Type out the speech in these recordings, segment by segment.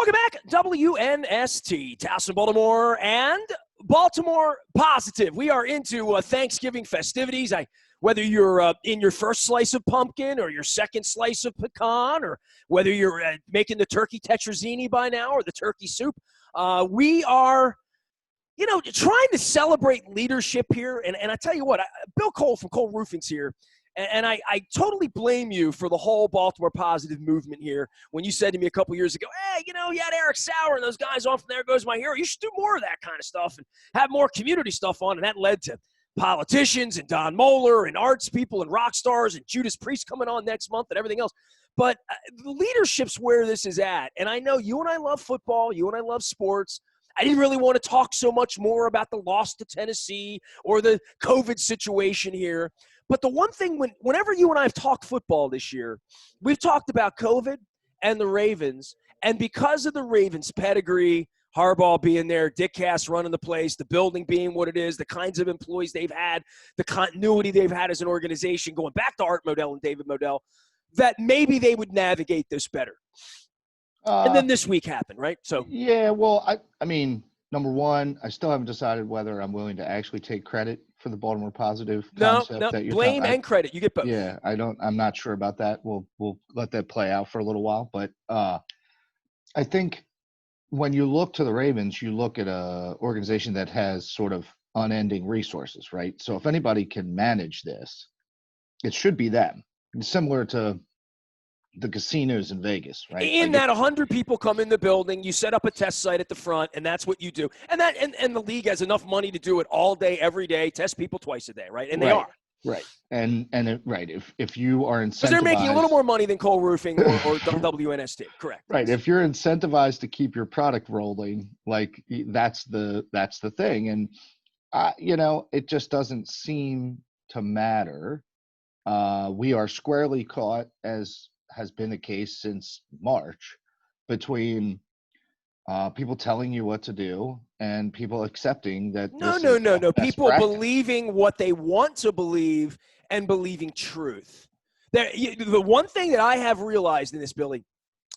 Welcome back, WNST, Towson, Baltimore, and Baltimore Positive. We are into Thanksgiving festivities. Whether you're in your first slice of pumpkin or your second slice of pecan, or whether you're making the turkey tetrazzini by now or the turkey soup, we are, trying to celebrate leadership here. And I tell you what, Bill Cole from Cole Roofing's here. And I totally blame you for the whole Baltimore Positive movement here when you said to me a couple years ago, hey, you had Eric Sauer and those guys on from There Goes My Hero. You should do more of that kind of stuff and have more community stuff on. And that led to politicians and Don Moeller and arts people and rock stars and Judas Priest coming on next month and everything else. But leadership's where this is at. And I know you and I love football. You and I love sports. I didn't really want to talk so much more about the loss to Tennessee or the COVID situation here. But the one thing, whenever you and I have talked football this year, we've talked about COVID and the Ravens. And because of the Ravens' pedigree, Harbaugh being there, Dick Cass running the place, the building being what it is, the kinds of employees they've had, the continuity they've had as an organization, going back to Art Modell and David Modell, that maybe they would navigate this better. And then this week happened, right? So yeah, well, I mean, number one, I still haven't decided whether I'm willing to actually take credit for the Baltimore Positive concept. No, that you're blame and credit. You get both. Yeah, I'm not sure about that. We'll let that play out for a little while. But I think when you look to the Ravens, you look at a organization that has sort of unending resources, right? So if anybody can manage this, it should be them. It's similar to the casinos in Vegas, right? In that 100 people come in the building, you set up a test site at the front, and that's what you do. And the league has enough money to do it all day, every day, test people twice a day, right? And they are. Right. And if you are incentivized, because they're making a little more money than Cole Roofing or WNST, correct? Right. If you're incentivized to keep your product rolling, like that's the thing. And it just doesn't seem to matter. We are squarely caught, as has been the case since March, between people telling you what to do and people accepting that. No. People practice. Believing what they want to believe and believing truth. The one thing that I have realized in this, Billy,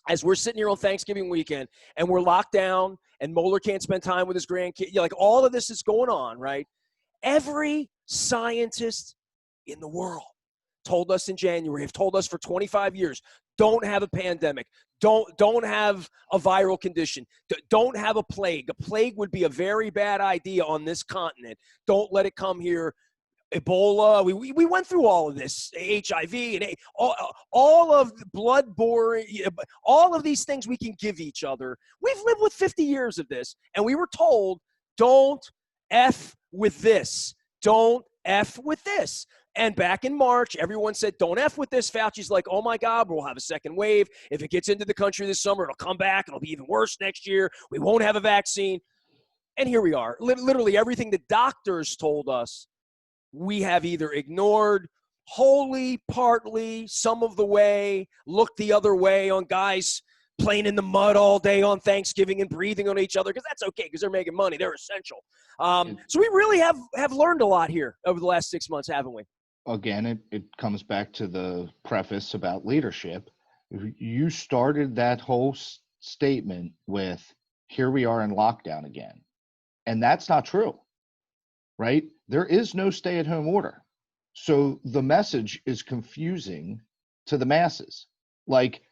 as we're sitting here on Thanksgiving weekend and we're locked down and Moeller can't spend time with his grandkids, like all of this is going on, right? Every scientist in the world told us in January, have told us for 25 years, don't have a pandemic, don't have a viral condition, don't have a plague. A plague would be a very bad idea on this continent. Don't let it come here. Ebola, we went through all of this, HIV, and all of blood-borne, all of these things we can give each other. We've lived with 50 years of this, and we were told, don't F with this. Don't F with this. And back in March, everyone said, don't F with this. Fauci's like, oh, my God, we'll have a second wave. If it gets into the country this summer, it'll come back. It'll be even worse next year. We won't have a vaccine. And here we are. Literally everything the doctors told us, we have either ignored wholly, partly, some of the way, looked the other way on guys playing in the mud all day on Thanksgiving and breathing on each other, because that's okay, because they're making money. They're essential. So we really have learned a lot here over the last 6 months, haven't we? Again, it comes back to the preface about leadership. You started that whole statement with, here we are in lockdown again. And that's not true, right? There is no stay-at-home order. So the message is confusing to the masses. Like,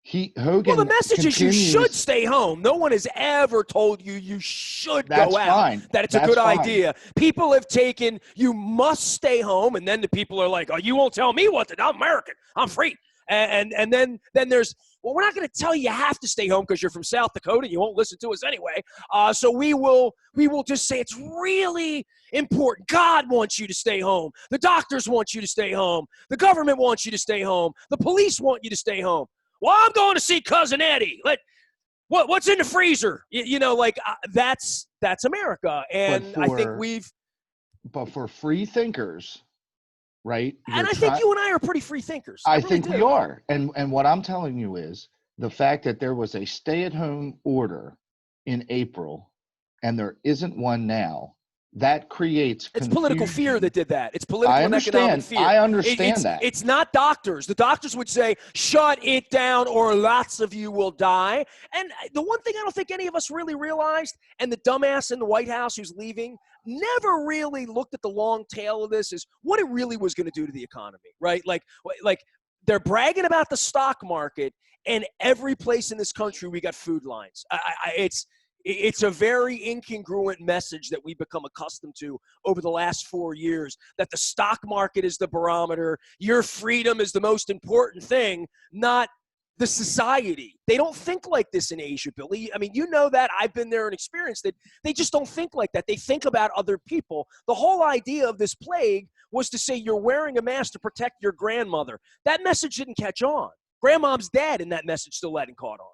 Hogan. Well, the message is you should stay home. No one has ever told you should go out. Fine. That it's a good idea. People have taken, you must stay home, and then the people are like, oh, you won't tell me what to do. I'm American. I'm free. And then there's, well, we're not going to tell you have to stay home because you're from South Dakota and you won't listen to us anyway. So we will just say it's really important. God wants you to stay home. The doctors want you to stay home. The government wants you to stay home. The police want you to stay home. Well, I'm going to see Cousin Eddie. What's in the freezer? That's America. And I think But for free thinkers, right? And I think you and I are pretty free thinkers. I think we are. And what I'm telling you is the fact that there was a stay-at-home order in April and there isn't one now that creates It's political fear that confusion. did that. It's I political and economic understand. fear. I understand that. It's not doctors. The doctors would say, shut it down or lots of you will die. And the one thing I don't think any of us really realized, and the dumbass in the White House who's leaving never really looked at the long tail of this, is what it really was going to do to the economy, right? Like they're bragging about the stock market, and every place in this country we got food lines. It's a very incongruent message that we've become accustomed to over the last 4 years, that the stock market is the barometer. Your freedom is the most important thing, not the society. They don't think like this in Asia, Billy. I mean, you know that. I've been there and experienced it. They just don't think like that. They think about other people. The whole idea of this plague was to say you're wearing a mask to protect your grandmother. That message didn't catch on. Grandmom's dead, and that message still hadn't caught on.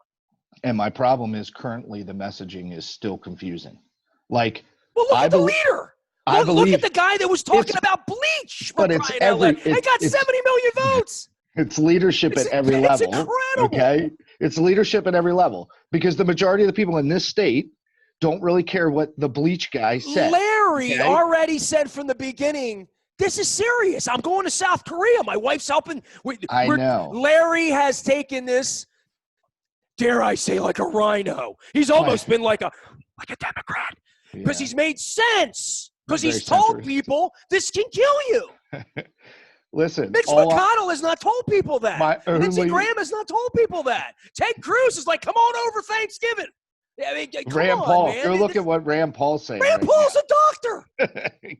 And my problem is currently the messaging is still confusing. Like, well, look at the leader. Look at the guy that was talking about bleach. But it's every. It got 70 million votes. It's leadership at every level. It's incredible. Okay, it's leadership at every level, because the majority of the people in this state don't really care what the bleach guy said. Larry already said from the beginning, this is serious. I'm going to South Korea. My wife's helping. I know. Larry has taken this, dare I say, like a rhino. He's almost been like a Democrat, because he's made sense. Because he's told people this can kill you. Listen, Mitch McConnell has not told people that. Lindsey Graham has not told people that. Ted Cruz is like, come on over Thanksgiving. I mean, Rand Paul. Go look at what Rand Paul's saying. Rand Paul's a doctor.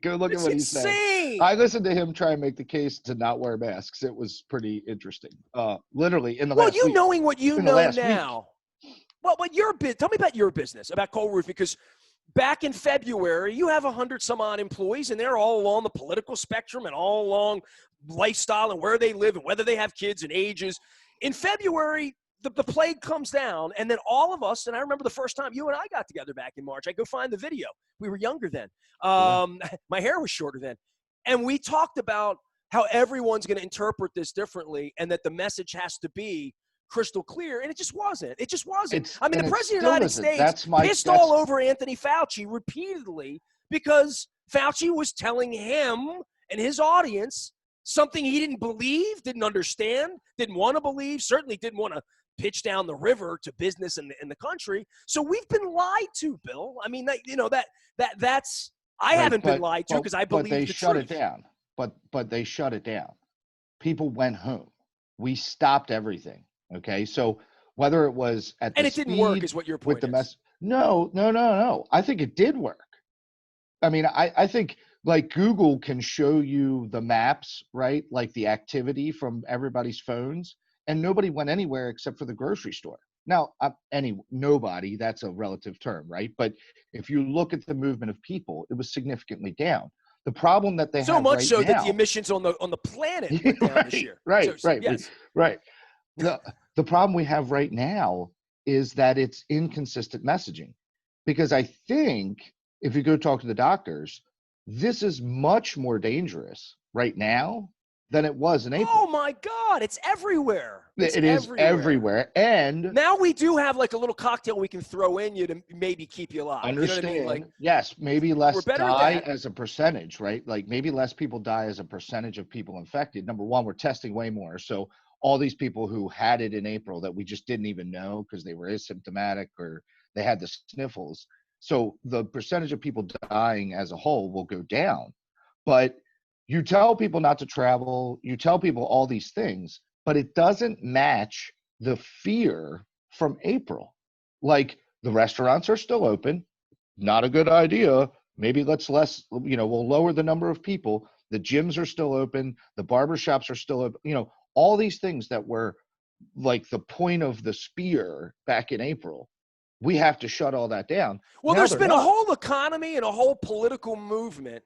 Go look at what he's saying. I listened to him try and make the case to not wear masks. It was pretty interesting. Literally in the last week. Knowing what you know now. Well, tell me about your business, about Cole Roofing, because back in February, you have 100 some odd employees, and they're all along the political spectrum and all along lifestyle and where they live and whether they have kids and ages. In February, the plague comes down, and then all of us, and I remember the first time you and I got together back in March. I go find the video. We were younger then. My hair was shorter then. And we talked about how everyone's going to interpret this differently, and that the message has to be crystal clear, and it just wasn't. It just wasn't. The President of the United States pissed all over Anthony Fauci repeatedly, because Fauci was telling him and his audience something he didn't believe, didn't understand, didn't want to believe, certainly didn't want to pitch down the river to business in the country. So we've been lied to, Bill. I mean, that's I haven't been lied to, because I believe the truth. But they shut it down. But they shut it down. People went home. We stopped everything. Okay, so whether it was at and it didn't work, is what your point is. No. I think it did work. I mean, I think, like, Google can show you the maps, right? Like the activity from everybody's phones, and nobody went anywhere except for the grocery store. Now, nobody, that's a relative term, right? But if you look at the movement of people, it was significantly down. The problem that they have so much right so now, that the emissions on the planet went down this year. Right. The problem we have right now is that it's inconsistent messaging, because I think if you go talk to the doctors, this is much more dangerous right now than it was in April. Oh my God, it's everywhere. It is everywhere. And now we do have like a little cocktail we can throw in you to maybe keep you alive. Understand? You know what I mean? Yes, maybe less die as a percentage, right? Like maybe less people die as a percentage of people infected. Number one, we're testing way more. So all these people who had it in April that we just didn't even know because they were asymptomatic or they had the sniffles. So the percentage of people dying as a whole will go down. But you tell people not to travel, you tell people all these things, but it doesn't match the fear from April. Like, the restaurants are still open, not a good idea. Maybe we'll lower the number of people. The gyms are still open, the barbershops are still open, all these things that were like the point of the spear back in April. We have to shut all that down. Well, there's been a whole economy and a whole political movement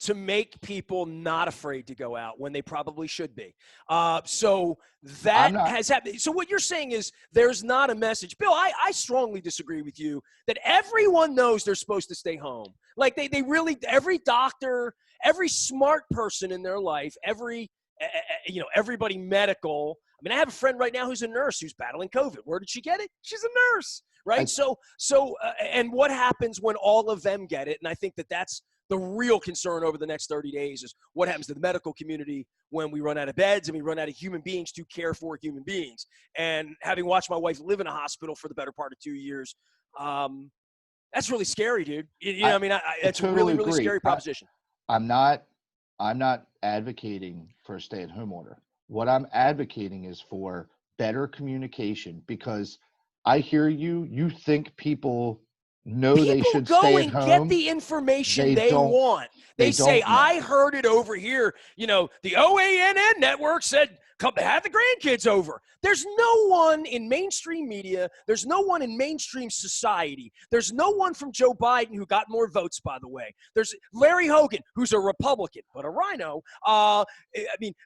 to make people not afraid to go out when they probably should be. So that has happened. So what you're saying is there's not a message. Bill, I strongly disagree with you that everyone knows they're supposed to stay home. Like they really, every doctor, every smart person in their life, everybody medical. I mean, I have a friend right now who's a nurse who's battling COVID. Where did she get it? She's a nurse, right? And what happens when all of them get it? And I think that's the real concern over the next 30 days is what happens to the medical community when we run out of beds and we run out of human beings to care for human beings. And having watched my wife live in a hospital for the better part of 2 years, that's really scary, dude. It's a totally really, really agree. scary proposition. I'm not advocating for a stay-at-home order. What I'm advocating is for better communication, because I hear you. You think people know they should go stay at and get home. the information They they don't. want. They say, don't know. I heard it over here. The OANN network said, come have the grandkids over. There's no one in mainstream media. There's no one in mainstream society. There's no one from Joe Biden who got more votes, by the way. There's Larry Hogan, who's a Republican, but a rhino.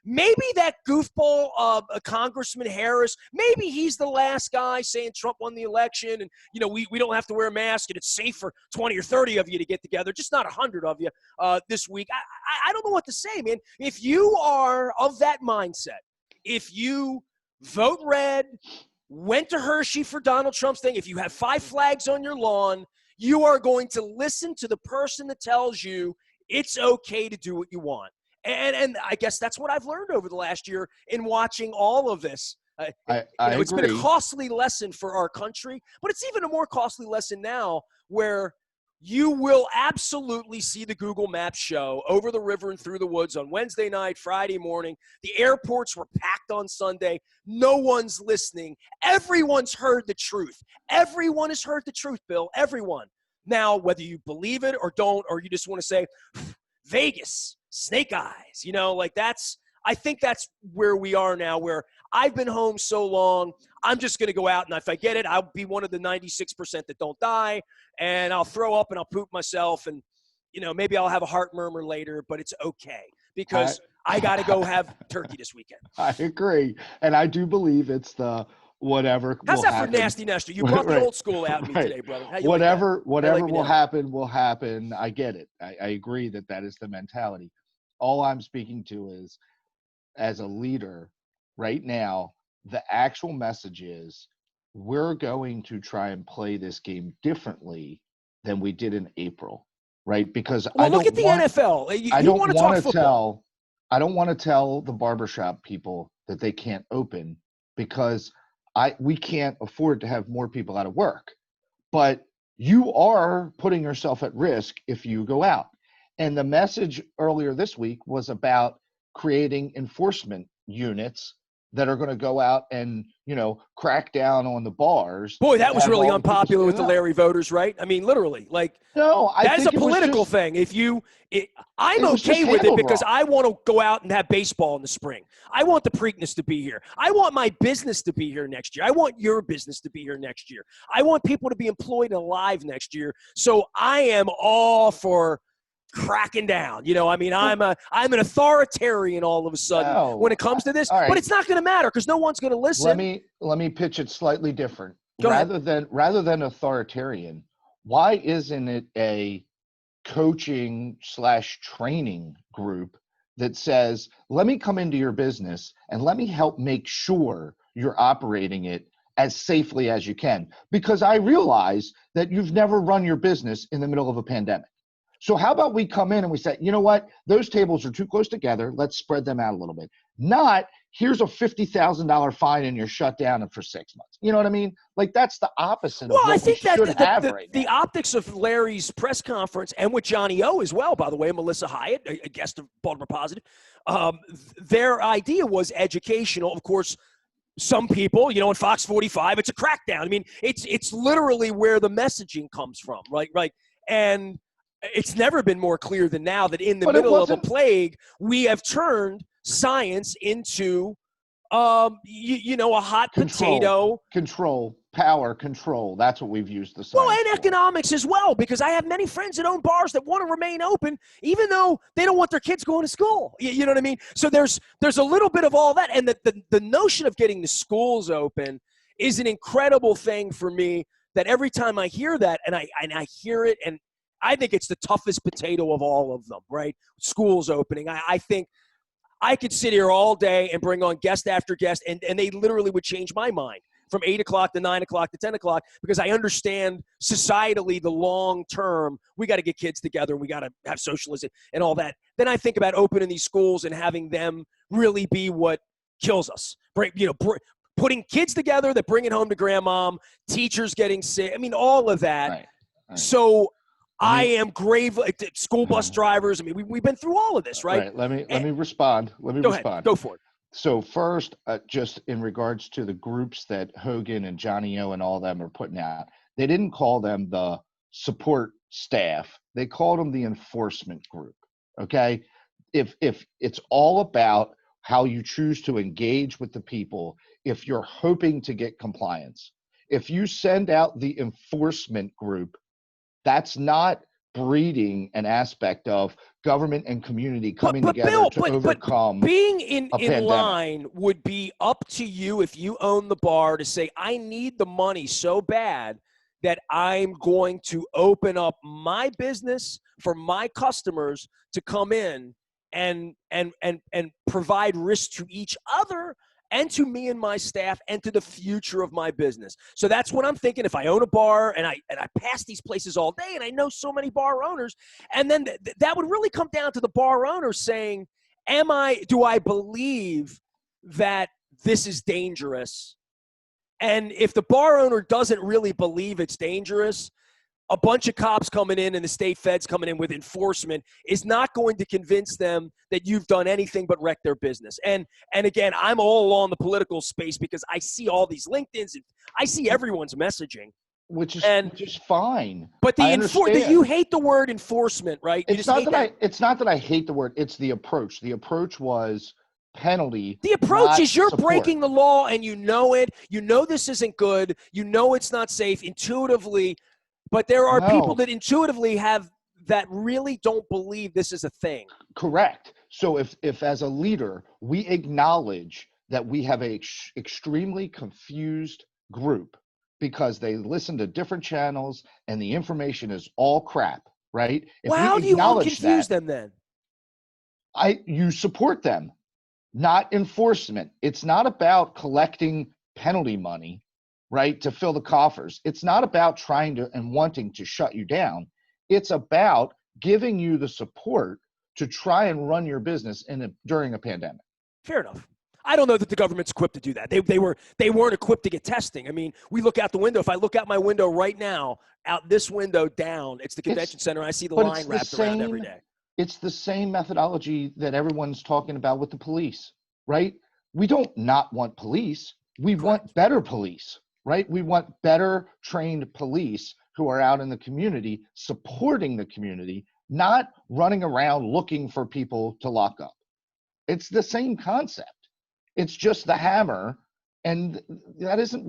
Maybe that goofball Congressman Harris, maybe he's the last guy saying Trump won the election and, we don't have to wear a mask and it's safe for 20 or 30 of you to get together, just not 100 of you this week. I don't know what to say, man. If you are of that mindset, if you vote red, went to Hershey for Donald Trump's thing, if you have 5 flags on your lawn, you are going to listen to the person that tells you it's okay to do what you want. And I guess that's what I've learned over the last year in watching all of this. It's been a costly lesson for our country, but it's even a more costly lesson now where you will absolutely see the Google Maps show over the river and through the woods on Wednesday night, Friday morning. The airports were packed on Sunday. No one's listening. Everyone's heard the truth. Everyone has heard the truth, Bill. Everyone. Now, whether you believe it or don't, or you just want to say, Vegas, snake eyes, I think that's where we are now, where I've been home so long, I'm just going to go out, and if I get it, I'll be one of the 96% that don't die, and I'll throw up and I'll poop myself, and, maybe I'll have a heart murmur later, but it's okay because I got to go have turkey this weekend. I agree, and I do believe it's the whatever. How's that happen. For Nasty Nestor? You brought the old school out in me today, brother. How you whatever like will happen will happen. I get it. I agree that is the mentality. All I'm speaking to is, as a leader right now, the actual message is we're going to try and play this game differently than we did in April, right? Because look at the NFL. I don't want to talk football. I don't want to tell the barbershop people that they can't open, because we can't afford to have more people out of work. But you are putting yourself at risk if you go out. And the message earlier this week was about creating enforcement units that are going to go out and, crack down on the bars. Boy, that was really unpopular with the Larry voters, right? I mean, literally, that's a political thing. I'm okay with it because I want to go out and have baseball in the spring. I want the Preakness to be here. I want my business to be here next year. I want your business to be here next year. I want people to be employed and alive next year. So I am all for cracking down. I'm an authoritarian all of a sudden when it comes to this, but it's not going to matter because no one's going to listen. Let me pitch it slightly different. Go rather ahead. than authoritarian, why isn't it a coaching / training group that says, let me come into your business and let me help make sure you're operating it as safely as you can? Because I realize that you've never run your business in the middle of a pandemic. So how about we come in and we say, you know what, those tables are too close together. Let's spread them out a little bit. Not, here's a $50,000 fine and you're shut down for 6 months. You know what I mean? That's the opposite of what we should have right now. The optics of Larry's press conference, and with Johnny O as well, by the way, Melissa Hyatt, a guest of Baltimore Positive, their idea was educational. Of course, some people, in Fox 45, it's a crackdown. I mean, it's literally where the messaging comes from, right? And it's never been more clear than now that in the middle of a plague, we have turned science into, a hot potato. Power control. That's what we've used the science Well, and economics as well, because I have many friends that own bars that want to remain open, even though they don't want their kids going to school. You know what I mean? So there's a little bit of all that. And the notion of getting the schools open is an incredible thing for me, that every time I hear that and I hear it, and I think it's the toughest potato of all of them, right? Schools opening. I think I could sit here all day and bring on guest after guest, and they literally would change my mind. from 8 o'clock to 9 o'clock to 10 o'clock because I understand societally the long term, we got to get kids together and we got to have socialism and all that. Then I think about opening these schools and having them really be what kills us. Putting kids together that bring it home to grandmom, teachers getting sick. I mean, all of that. Right. So I am grave. School bus drivers. I mean, we've been through all of this, right? Right. Let me respond. Go ahead. Go for it. So first, just in regards to the groups that Hogan and Johnny O and all them are putting out, they didn't call them the support staff. They called them the enforcement group. Okay. If it's all about how you choose to engage with the people, if you're hoping to get compliance, if you send out the enforcement group, that's not breeding an aspect of government and community coming together Bill, to overcome being in line would be up to you if you own the bar to say, I need the money so bad that I'm going to open up my business for my customers to come in and provide risk to each other and to me and my staff and to the future of my business. So that's what I'm thinking. If I own a bar and I pass these places all day and I know so many bar owners, and then that would really come down to the bar owner saying, do I believe that this is dangerous? And if the bar owner doesn't really believe it's dangerous, a bunch of cops coming in and the state feds coming in with enforcement is not going to convince them that you've done anything but wreck their business. And again, I'm all along the political space because I see all these LinkedIns and I see everyone's messaging. Which is fine. But you hate the word enforcement, right? It's not that I hate the word. It's the approach. The approach was penalty. The approach is you're support. breaking the law and you know it. You know this isn't good. You know it's not safe intuitively. But there are people that intuitively that really don't believe this is a thing. Correct. So if as a leader, we acknowledge that we have a extremely confused group because they listen to different channels and the information is all crap, right? Well, how do you unconfuse them then? You support them, not enforcement. It's not about collecting penalty money, right, to fill the coffers. It's not about trying to and wanting to shut you down. It's about giving you the support to try and run your business during a pandemic. Fair enough. I don't know that the government's equipped to do that. They weren't equipped to get testing. I mean, we look out the window. If I look out my window right now, out this window down, it's the convention center. I see the line wrapped around every day. It's the same methodology that everyone's talking about with the police, right? We don't not want police. We want better police, right? We want better trained police who are out in the community, supporting the community, not running around looking for people to lock up. It's the same concept. It's just the hammer. And that isn't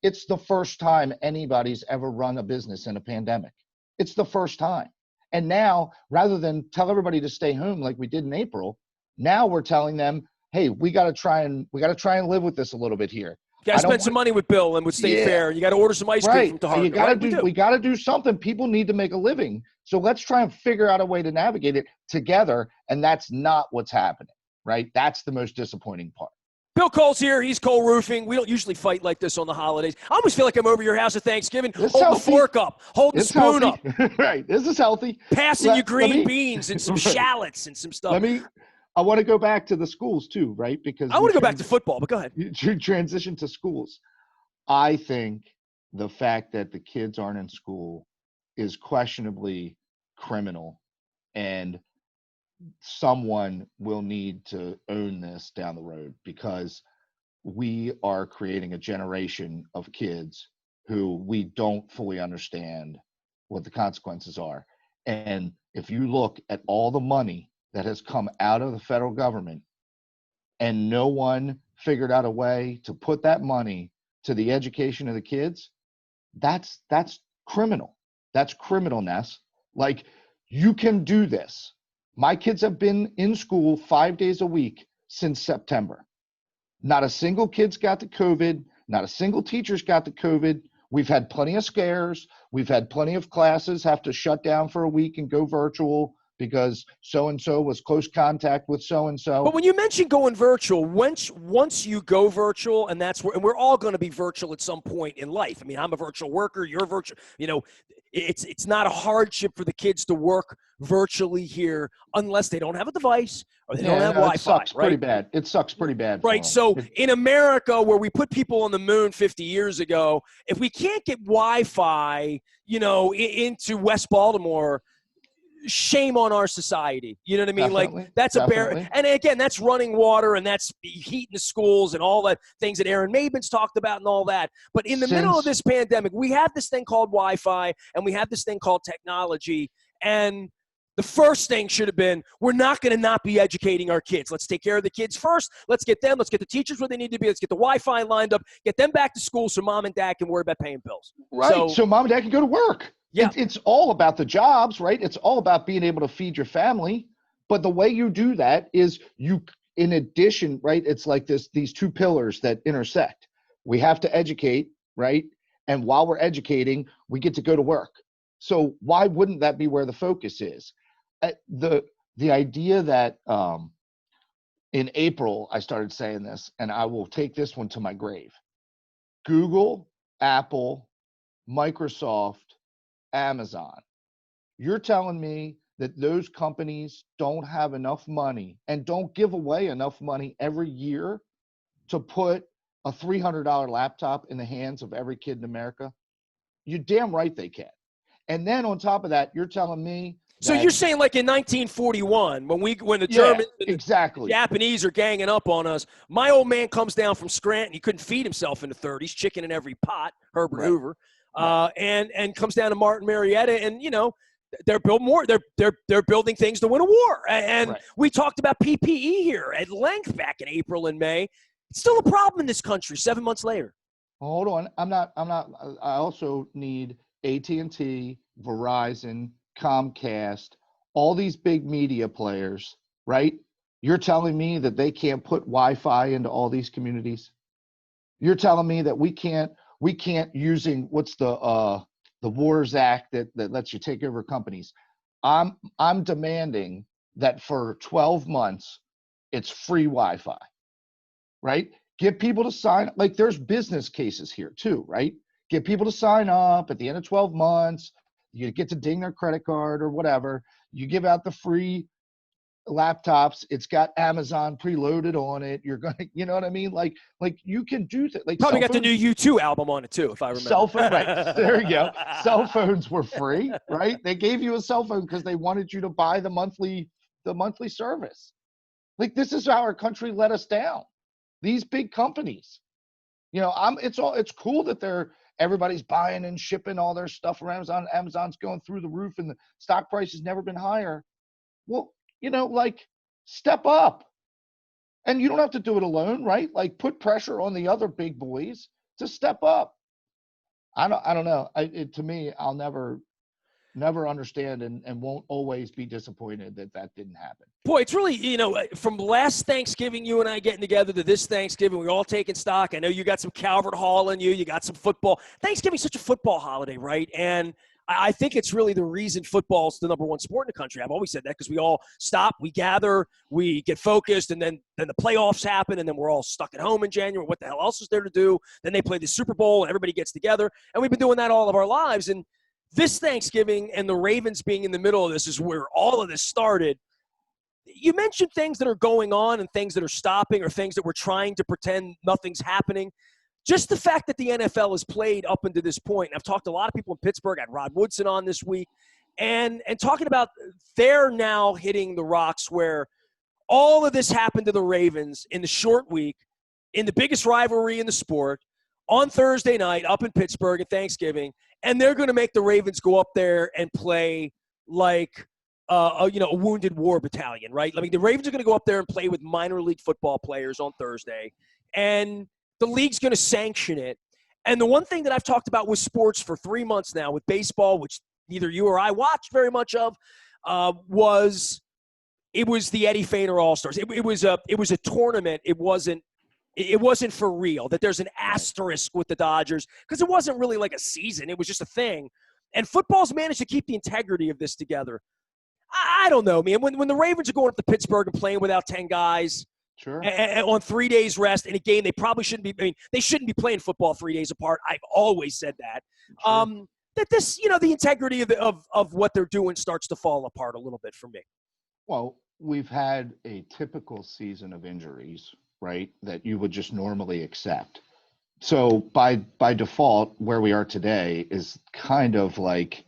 it's the first time anybody's ever run a business in a pandemic. It's the first time. And now, rather than tell everybody to stay home like we did in April, now we're telling them, hey, we got to try and live with this a little bit here. You got to spend some money with Bill and with State Fair. You got to order some ice cream from Target. We got to do something. People need to make a living. So let's try and figure out a way to navigate it together. And that's not what's happening, right? That's the most disappointing part. Bill Cole's here. He's Cole Roofing. We don't usually fight like this on the holidays. I almost feel like I'm over your house at Thanksgiving, holding the fork up, holding the spoon up. Right. This is healthy. Passing you green beans and some shallots and some stuff. I want to go back to the schools too, right? Because I want to go back to football, but go ahead. You transition to schools. I think the fact that the kids aren't in school is questionably criminal, and someone will need to own this down the road, because we are creating a generation of kids who we don't fully understand what the consequences are. And if you look at all the money that has come out of the federal government and no one figured out a way to put that money to the education of the kids, that's criminal. That's criminalness. Like, you can do this. My kids have been in school 5 days a week since September. Not a single kid's got the COVID. Not a single teacher's got the COVID. We've had plenty of scares. We've had plenty of classes have to shut down for a week and go virtual. because so-and-so was close contact with so-and-so. But when you mention going virtual, once you go virtual, and we're all going to be virtual at some point in life. I mean, I'm a virtual worker, you're virtual. It's not a hardship for the kids to work virtually here unless they don't have a device or they don't have Wi-Fi. It sucks right? pretty bad. It sucks pretty bad. Right. So in America, where we put people on the moon 50 years ago, if we can't get Wi-Fi, into West Baltimore, shame on our society. You know what I mean? Definitely, Like that's definitely. and again, that's running water and that's heating the schools and all that things that Aaron Mabin's talked about and all that. But in the middle of this pandemic, we have this thing called Wi-Fi and we have this thing called technology. And the first thing should have been, we're not going to not be educating our kids. Let's take care of the kids first. Let's get the teachers where they need to be. Let's get the Wi-Fi lined up, get them back to school so mom and dad can worry about paying bills. Right. So mom and dad can go to work. Yeah. It's all about the jobs, right? It's all about being able to feed your family. But the way you do that is in addition, right? It's like these two pillars that intersect. We have to educate, right? And while we're educating, we get to go to work. So why wouldn't that be where the focus is? The idea that in April, I started saying this, and I will take this one to my grave. Google, Apple, Microsoft, Amazon. You're telling me that those companies don't have enough money and don't give away enough money every year to put a $300 laptop in the hands of every kid in America? You're damn right they can. And then on top of that, you're telling me so you're saying like in 1941, when the Germans and the Japanese are ganging up on us, my old man comes down from Scranton. He couldn't feed himself in the 30s, chicken in every pot, Herbert Hoover, and comes down to Martin Marietta, and they're building things to win a war. And we talked about PPE here at length back in April and May. It's still a problem in this country 7 months later. Hold on, I'm not. I also need AT&T, Verizon, Comcast, all these big media players, right? You're telling me that they can't put Wi-Fi into all these communities? You're telling me that we can't using what's the Wars Act that lets you take over companies? I'm demanding that for 12 months it's free Wi-Fi, right? Get people to sign, like there's business cases here too, right? Get people to sign up at the end of 12 months. You get to ding their credit card or whatever. You give out the free laptops. It's got Amazon preloaded on it. You're going to, you know what I mean? Like you can do that. Like probably got the new U2 album on it too, if I remember. Cell phone, right? There you go. Cell phones were free, right? They gave you a cell phone because they wanted you to buy the monthly service. Like this is how our country let us down. These big companies, it's cool that everybody's buying and shipping all their stuff from Amazon. Amazon's going through the roof and the stock price has never been higher. Well, step up. And you don't have to do it alone, right? Like put pressure on the other big boys to step up. I don't know. To me, I'll never understand and won't always be disappointed that didn't happen. Boy, it's really, from last Thanksgiving, you and I getting together to this Thanksgiving, we're all taking stock. I know you got some Calvert Hall in you. You got some football. Thanksgiving's such a football holiday, right? And I think it's really the reason football's the number one sport in the country. I've always said that because we all stop, we gather, we get focused, and then the playoffs happen, and then we're all stuck at home in January. What the hell else is there to do? Then they play the Super Bowl, and everybody gets together. And we've been doing that all of our lives. And this Thanksgiving and the Ravens being in the middle of this is where all of this started. You mentioned things that are going on and things that are stopping or things that we're trying to pretend nothing's happening. Just the fact that the NFL has played up until this point, and I've talked to a lot of people in Pittsburgh. I had Rod Woodson on this week, and talking about they're now hitting the rocks where all of this happened to the Ravens in the short week, in the biggest rivalry in the sport, on Thursday night up in Pittsburgh at Thanksgiving, and they're going to make the Ravens go up there and play like a wounded war battalion, right? I mean, the Ravens are going to go up there and play with minor league football players on Thursday, and the league's going to sanction it. And the one thing that I've talked about with sports for 3 months now, with baseball, which neither you or I watched very much of, was the Eddie Feiner All-Stars. It was a tournament. It wasn't for real. That there's an asterisk with the Dodgers because it wasn't really like a season. It was just a thing. And football's managed to keep the integrity of this together. I don't know, man. When the Ravens are going up to Pittsburgh and playing without 10 guys Sure. and on 3 days rest in a game they probably shouldn't be. I mean, they shouldn't be playing football 3 days apart. I've always said that. Sure. That this, the integrity of what they're doing starts to fall apart a little bit for me. Well, we've had a typical season of injuries, right, that you would just normally accept. So by default, where we are today is kind of like,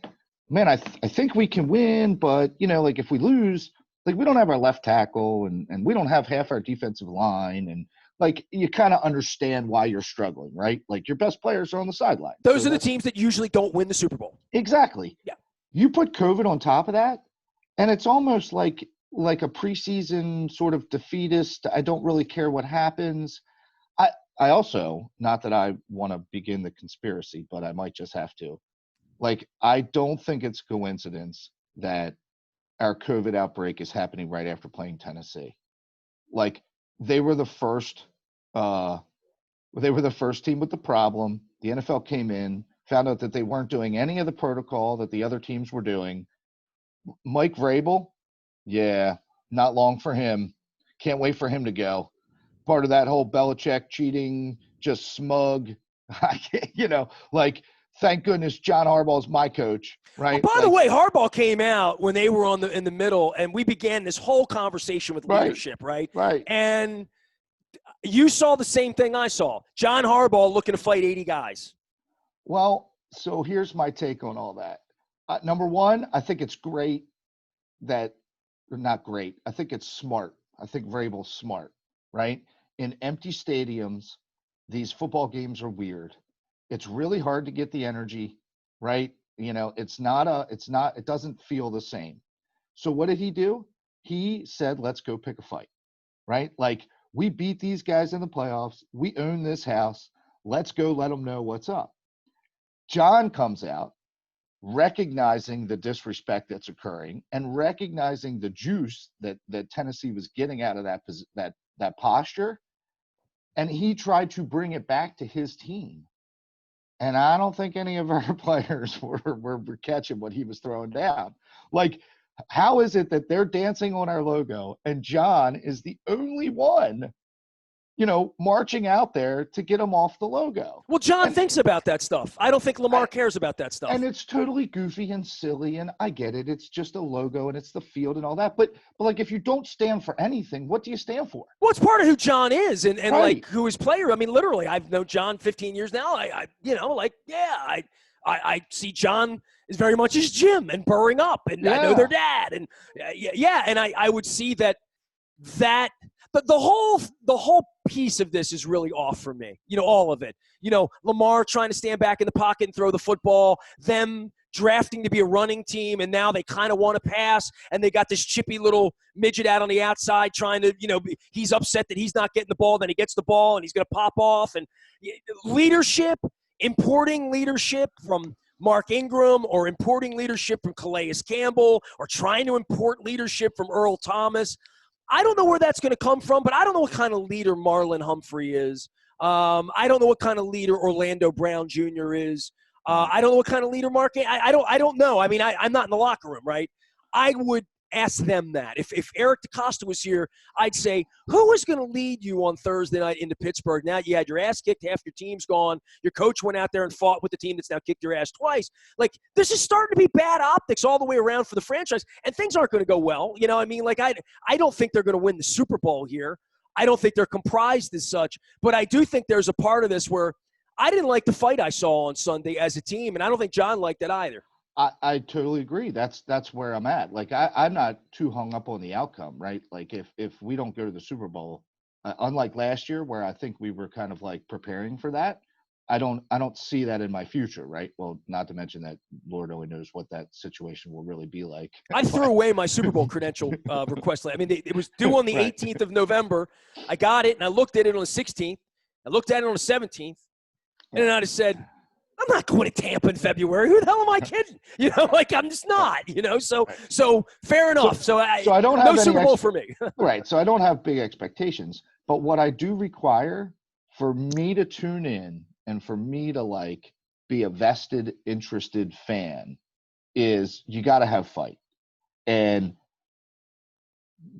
man, I think we can win, but like if we lose, like we don't have our left tackle and we don't have half our defensive line, and like you kind of understand why you're struggling, right? Like your best players are on the sideline. Those So are the teams that usually don't win the Super Bowl. exactly. Yeah. You put COVID on top of that, and it's almost like a preseason sort of defeatist. I don't really care what happens. I also, not that I want to begin the conspiracy, but I might just have to. Like, I don't think it's a coincidence that our COVID outbreak is happening right after playing Tennessee. Like, they were the first team with the problem. The NFL came in, found out that they weren't doing any of the protocol that the other teams were doing. Mike Vrabel, yeah, not long for him. Can't wait for him to go. Part of that whole Belichick cheating, just smug. Like, thank goodness John Harbaugh's my coach, right? By Like, the way, Harbaugh came out when they were in the middle, and we began this whole conversation with right, leadership, right? right. And you saw the same thing I saw. John Harbaugh looking to fight 80 guys. Well, so here's my take on all that. Number one, I think it's great that, or not great. I think it's smart. I think Vrabel's smart, right? In empty stadiums, these football games are weird. It's really hard to get the energy, right? It doesn't feel the same. So what did he do? He said, let's go pick a fight, right? Like, we beat these guys in the playoffs. We own this house. Let's go let them know what's up. John comes out recognizing the disrespect that's occurring and recognizing the juice that Tennessee was getting out of that posture, and he tried to bring it back to his team. And I don't think any of our players were catching what he was throwing down. Like, how is it that they're dancing on our logo and John is the only one, marching out there to get them off the logo? Well, John thinks about that stuff. I don't think Lamar cares about that stuff. And it's totally goofy and silly, and I get it. It's just a logo and it's the field and all that. But like, if you don't stand for anything, what do you stand for? Well, it's part of who John is and Right. like who his player. I mean, literally, I've known John 15 years now. I see John is very much his Jim and burring up, and I know their dad, and and I would see that but the whole piece of this is really off for me. All of it. Lamar trying to stand back in the pocket and throw the football, them drafting to be a running team, and now they kind of want to pass, and they got this chippy little midget out on the outside trying to, he's upset that he's not getting the ball, then he gets the ball, and he's going to pop off. And leadership, importing leadership from Mark Ingram or importing leadership from Calais Campbell or trying to import leadership from Earl Thomas. I don't know where that's going to come from, but I don't know what kind of leader Marlon Humphrey is. I don't know what kind of leader Orlando Brown Jr. is. I don't know what kind of leader Mark. I don't know. I mean, I'm not in the locker room, right? I would ask them that. If Eric DeCosta was here, I'd say, who is going to lead you on Thursday night into Pittsburgh? Now you had your ass kicked, half your team's gone. Your coach went out there and fought with the team that's now kicked your ass twice. Like, this is starting to be bad optics all the way around for the franchise, and things aren't going to go well. I mean, like, I don't think they're going to win the Super Bowl here. I don't think they're comprised as such, but I do think there's a part of this where I didn't like the fight I saw on Sunday as a team, and I don't think John liked it either. I totally agree. That's where I'm at. Like, I'm not too hung up on the outcome, right? Like, if we don't go to the Super Bowl, unlike last year where I think we were kind of like preparing for that, I don't see that in my future, right? Well, not to mention that Lord only knows what that situation will really be like. I threw away my Super Bowl credential request. I mean, it was due on the 18th of November. I got it, and I looked at it on the 16th. I looked at it on the 17th, and then I just said, I'm not going to Tampa in February. Who the hell am I kidding? Like, I'm just not, So fair enough. So I don't have no Super Bowl for me. Right. So I don't have big expectations. But what I do require for me to tune in and for me to, like, be a vested, interested fan is you got to have fight. And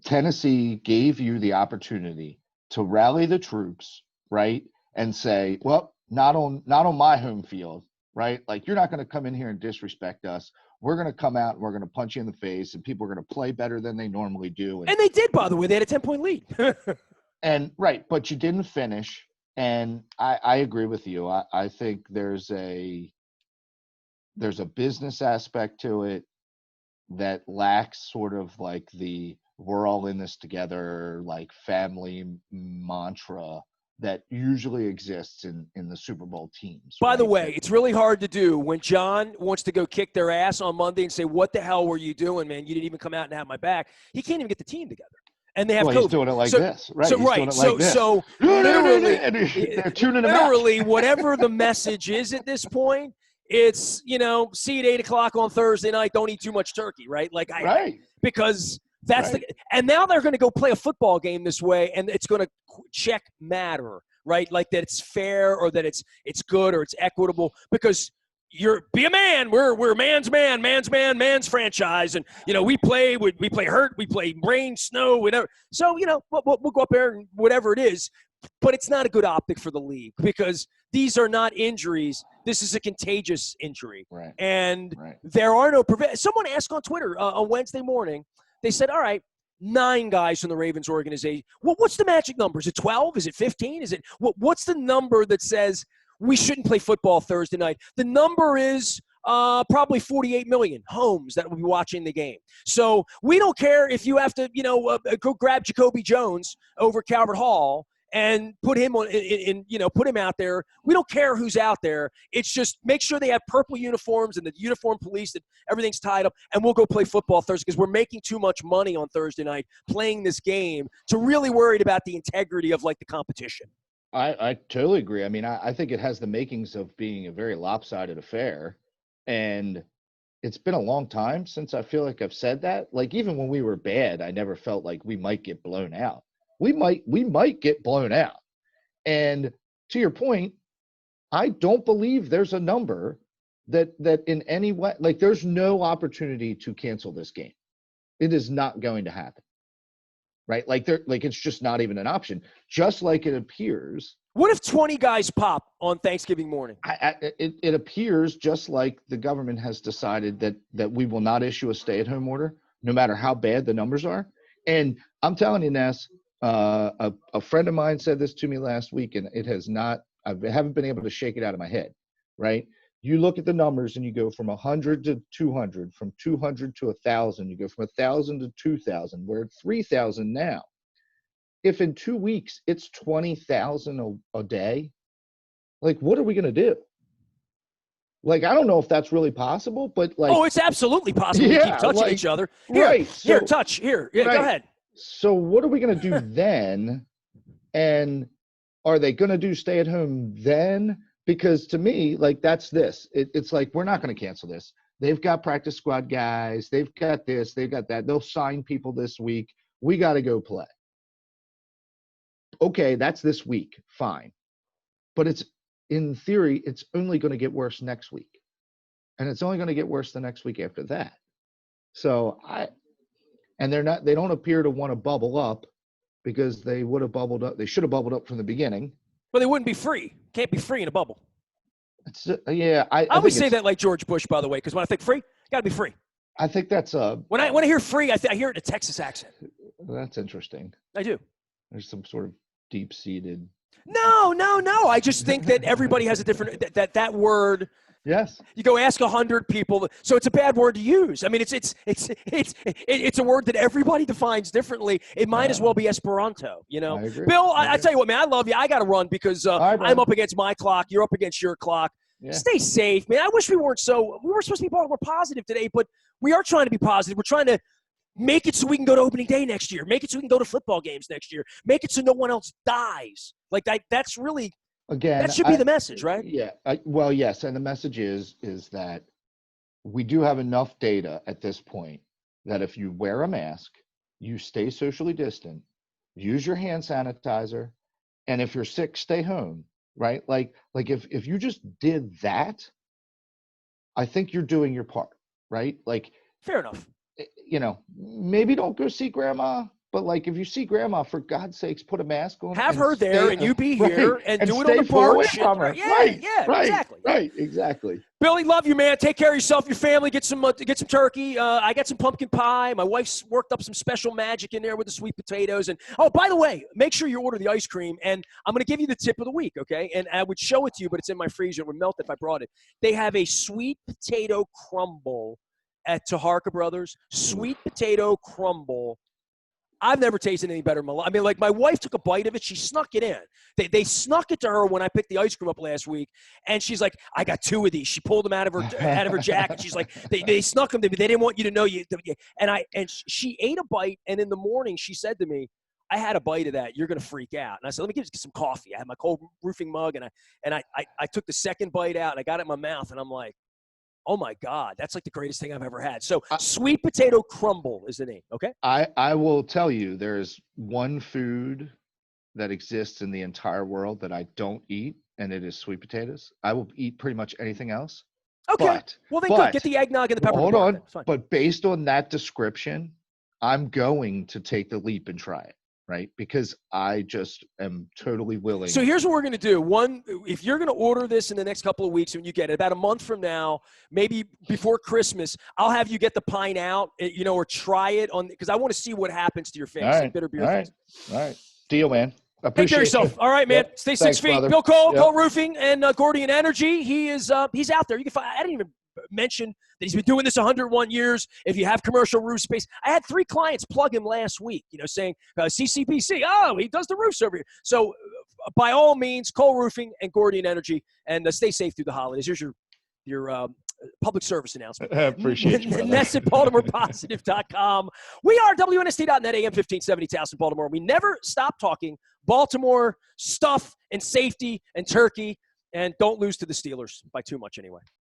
Tennessee gave you the opportunity to rally the troops, right? And say, well, not on my home field, right? Like, you're not going to come in here and disrespect us. We're going to come out and we're going to punch you in the face, and people are going to play better than they normally do. And they did, by the way. They had a 10-point lead. And right, but you didn't finish. And I agree with you. I think there's a business aspect to it that lacks sort of like the we're all in this together, like, family mantra that usually exists in the Super Bowl teams. By the right? way, it's really hard to do when John wants to go kick their ass on Monday and say, what the hell were you doing, man? You didn't even come out and have my back. He can't even get the team together. And they have Well, COVID. he's doing it like this, right? So, He's doing it like this. So literally, they're tuning him out. literally, whatever the message is at this point, it's, see you at 8 o'clock on Thursday night. Don't eat too much turkey, right? Like, because that's right. And now they're going to go play a football game this way, and it's going to check matter, right? Like that it's fair, or that it's good, or it's equitable, because be a man. We're man's man, man's franchise, and we play hurt, we play rain, snow, whatever. So we'll go up there and whatever it is, but it's not a good optic for the league, because these are not injuries. This is a contagious injury, right. And there are no someone asked on Twitter on Wednesday morning. They said, all right, 9 guys from the Ravens organization. Well, what's the magic number? Is it 12? Is it 15? Is it what's the number that says we shouldn't play football Thursday night? The number is probably 48 million homes that will be watching the game. So we don't care if you have to, go grab Jacoby Jones over Calvert Hall and put him put him out there. We don't care who's out there. It's just make sure they have purple uniforms and the uniform police, that everything's tied up, and we'll go play football Thursday, because we're making too much money on Thursday night playing this game to really worried about the integrity of, like, the competition. I totally agree. I mean, I think it has the makings of being a very lopsided affair. And it's been a long time since I feel like I've said that. Like, even when we were bad, I never felt like we might get blown out. We might get blown out. And to your point, I don't believe there's a number that in any way, like, there's no opportunity to cancel this game. It is not going to happen. Right? Like, it's just not even an option. Just like it appears. What if 20 guys pop on Thanksgiving morning? It appears just like the government has decided that we will not issue a stay-at-home order, no matter how bad the numbers are. And I'm telling you, Ness, a friend of mine said this to me last week, and it has not. I haven't been able to shake it out of my head. Right? You look at the numbers, and you go from 100 to 200, from 200 to 1,000. You go from 1,000 to 2,000. We're at 3,000 now. If in 2 weeks it's 20,000 a day, like, what are we going to do? Like, I don't know if that's really possible, but like, it's absolutely possible. We keep touching each other. Here, touch. Here, yeah, go ahead. So what are we going to do then? And are they going to do stay at home then? Because to me, like, that's this. It's like, we're not going to cancel this. They've got practice squad guys. They've got this. They've got that. They'll sign people this week. We got to go play. Okay, that's this week. Fine. But in theory, it's only going to get worse next week. And it's only going to get worse the next week after that. So they don't appear to want to bubble up, because they would have bubbled up. They should have bubbled up from the beginning. Well, they wouldn't be free. Can't be free in a bubble. I always say that like George Bush, by the way, because when I think free, got to be free. I think that's when I hear free, I hear it in a Texas accent. That's interesting. I do. There's some sort of deep-seated. No. I just think that everybody has a different that word. Yes. You go ask 100 people, so it's a bad word to use. I mean, it's a word that everybody defines differently. It might as well be Esperanto, I agree. Bill, I tell you what, man, I love you. I got to run because I'm up against my clock. You're up against your clock. Yeah. Stay safe, man. I wish we were supposed to be more positive today, but we are trying to be positive. We're trying to make it so we can go to opening day next year. Make it so we can go to football games next year. Make it so no one else dies. Like that's really. Again, that should be the message, right? Yeah. Well, yes. And the message is that we do have enough data at this point that if you wear a mask, you stay socially distant, use your hand sanitizer, and if you're sick, stay home, right? Like if you just did that, I think you're doing your part, right? Like, fair enough. maybe don't go see grandma, but like if you see grandma, for God's sakes, put a mask on. Have and her there, stay, and you be right, here, and do it on stay the far away porch. from her. Yeah, Right, yeah, right, exactly. right, exactly. Billy, love you, man. Take care of yourself, your family. Get some turkey. I got some pumpkin pie. My wife's worked up some special magic in there with the sweet potatoes. And oh, by the way, make sure you order the ice cream. And I'm going to give you the tip of the week, okay? And I would show it to you, but it's in my freezer. It would melt if I brought it. They have a sweet potato crumble at Taharka Brothers. Sweet potato crumble. I've never tasted any better in my life. I mean, like my wife took a bite of it. She snuck it in. They snuck it to her when I picked the ice cream up last week, and she's like, "I got 2 of these." She pulled them out of her jacket. She's like, "They snuck them to me. They didn't want you to know you." And she ate a bite, and in the morning she said to me, "I had a bite of that. You're gonna freak out." And I said, "Let me get some coffee." I had my cold roofing mug, and I took the second bite out, and I got it in my mouth, and I'm like, oh my God, that's like the greatest thing I've ever had. So sweet potato crumble is the name. Okay. I will tell you, there's one food that exists in the entire world that I don't eat, and it is sweet potatoes. I will eat pretty much anything else. Okay. Well, then good. Get the eggnog and the peppermint. Hold on. But based on that description, I'm going to take the leap and try it. Right? Because I just am totally willing. So here's what we're going to do. One, if you're going to order this in the next couple of weeks when you get it, about a month from now, maybe before Christmas, I'll have you get the pine out, or try it on, because I want to see what happens to your face. All right. Like bitter beer All face. Right. All right. Deal, man. Take care of yourself. All right, man. Yep. Stay 6 Thanks, feet. brother. Bill Cole, Yep. Cole Roofing, and Gordian Energy. He's out there. You can find. I didn't even mention that he's been doing this 101 years. If you have commercial roof space, I had 3 clients plug him last week. Saying CCPC. Oh, he does the roofs over here. So by all means, Cole Roofing and Gordian Energy, and stay safe through the holidays. Here's your public service announcement. I appreciate you, brother. Ness at BaltimorePositive.com. We are WNST.net, AM 1570, Towson, Baltimore. We never stop talking Baltimore stuff and safety and turkey, and don't lose to the Steelers by too much anyway.